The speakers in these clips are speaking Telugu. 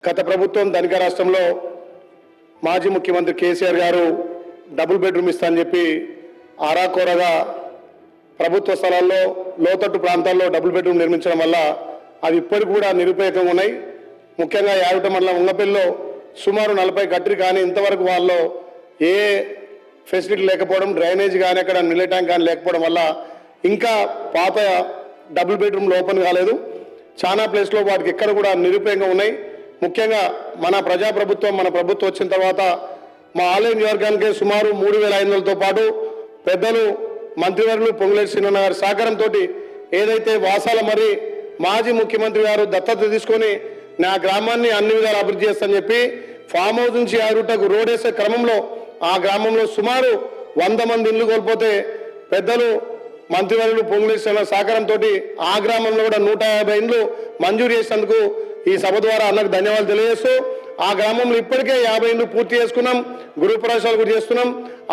గత ప్రభుత్వం ధనిక రాష్ట్రంలో మాజీ ముఖ్యమంత్రి కేసీఆర్ గారు డబుల్ బెడ్రూమ్ ఇస్తానని చెప్పి ఆరాకోరగా ప్రభుత్వ స్థలాల్లో లోతట్టు ప్రాంతాల్లో డబుల్ బెడ్రూమ్ నిర్మించడం వల్ల అవి ఇప్పటికి కూడా నిరుపయోగంగా ఉన్నాయి. ముఖ్యంగా యాదట మండలం ఉంగపల్లిలో సుమారు 40 కట్టిరి కానీ ఇంతవరకు వాళ్ళు ఏ ఫెసిలిటీ లేకపోవడం, డ్రైనేజ్ కానీ అక్కడ నిల్ల ట్యాంక్ కానీ లేకపోవడం వల్ల ఇంకా పాత డబుల్ బెడ్రూమ్లు ఓపెన్ కాలేదు. చాలా ప్లేస్లో వాటికి ఎక్కడ కూడా నిరుపయోగంగా ఉన్నాయి. ముఖ్యంగా మన ప్రభుత్వం వచ్చిన తర్వాత మా ఆలయ నియోజకవర్గానికి సుమారు 3,500తో పాటు పెద్దలు మంత్రివర్యులు పొంగులేటి శ్రీనివాస గారి సహకారంతో ఏదైతే వాసాల మరి మాజీ ముఖ్యమంత్రి గారు దత్తత తీసుకొని నా గ్రామాన్ని అన్ని విధాలు అభివృద్ధి చేస్తానని చెప్పి ఫామ్ హౌస్ నుంచి ఆరుటకు రోడ్ వేసే క్రమంలో ఆ గ్రామంలో సుమారు 100 మంది ఇళ్లు కోల్పోతే పెద్దలు మంత్రివర్యులు పొంగులేటి శ్రీనివాస సహకారంతో ఆ గ్రామంలో కూడా 150 ఇండ్లు మంజూరు చేసినందుకు ఈ సభ ద్వారా అన్నకు ధన్యవాదాలు తెలియజేస్తూ ఆ గ్రామంలో ఇప్పటికే 50 ఇండ్లు పూర్తి చేసుకున్నాం. గృహప్రవేశాలు కూడా చేస్తున్నాం.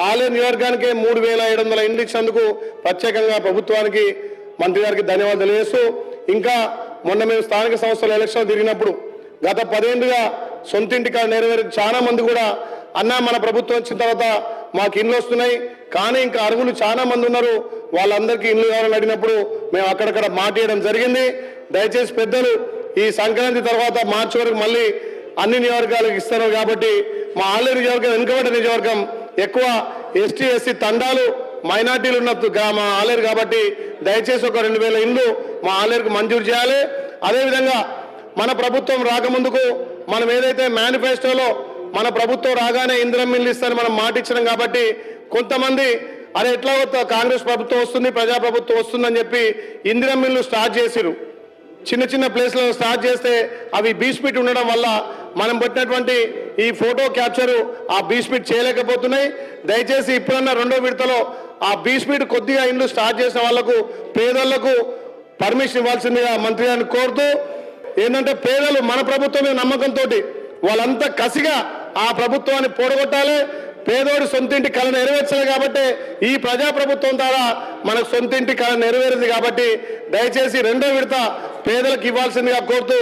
ఆలయ నియోజకవర్గానికి 3,700 ఇండ్లు ఇచ్చినందుకు ప్రత్యేకంగా ప్రభుత్వానికి మంత్రి గారికి ధన్యవాదాలు తెలియజేస్తూ ఇంకా మొన్న మేము స్థానిక సంస్థల ఎలక్షన్ తిరిగినప్పుడు గత 10 ఏళ్ళుగా సొంతింటి కాడ నెరవేరి చాలా మంది కూడా అన్న మన ప్రభుత్వం వచ్చిన తర్వాత మాకు ఇండ్లు వస్తున్నాయి కానీ ఇంకా అర్హులు చాలా మంది ఉన్నారు, వాళ్ళందరికీ ఇండ్లు కావాలని అడిగినప్పుడు మేము అక్కడక్కడ మాట్లాడడం జరిగింది. దయచేసి పెద్దలు ఈ సంక్రాంతి తర్వాత మార్చి వరకు మళ్ళీ అన్ని నియోజకవర్గాలకు ఇస్తారు కాబట్టి మా ఆలయ నియోజకవర్గం వెనుకబడ్డ నియోజకవర్గం ఎక్కువ ఎస్టీ ఎస్సీ తండాలు మైనార్టీలు ఉన్న మా ఆలయం కాబట్టి దయచేసి ఒక 2,000 ఇండ్లు మా ఆలయకు మంజూరు చేయాలి. అదేవిధంగా మన ప్రభుత్వం రాకముందుకు మనం ఏదైతే మేనిఫెస్టోలో మన ప్రభుత్వం రాగానే ఇందిరమ్మ ఇల్లు ఇస్తారని మనం మాట ఇచ్చినాం కాబట్టి కొంతమంది అరే ఎట్లా కాంగ్రెస్ ప్రభుత్వం వస్తుంది ప్రజాప్రభుత్వం వస్తుందని చెప్పి ఇందిరమ్మ ఇల్లు స్టార్ట్ చేసిరు. చిన్న ప్లేస్లలో స్టార్ట్ చేస్తే అవి బీస్పీట్ ఉండడం వల్ల మనం పెట్టినటువంటి ఈ ఫోటో క్యాప్చరు ఆ బీస్పీట్ చేయలేకపోతున్నాయి. దయచేసి ఇప్పుడన్నా 2వ విడతలో ఆ బీస్పీట్ కొద్దిగా ఇండ్లు స్టార్ట్ చేసిన వాళ్లకు పేదలకు పర్మిషన్ ఇవ్వాల్సిందిగా మంత్రి గారిని కోరుతూ ఏంటంటే పేదలు మన ప్రభుత్వమే నమ్మకంతో వాళ్ళంతా కసిగా ఆ ప్రభుత్వాన్ని పోడగొట్టాలి. పేదోడి సొంతింటి కళ నెరవేర్చాలి కాబట్టి ఈ ప్రజాప్రభుత్వం ద్వారా మనకు సొంతింటి కళ నెరవేరింది కాబట్టి దయచేసి 2వ విడత పేదలకు ఇవ్వాల్సిందిగా కోరుతూ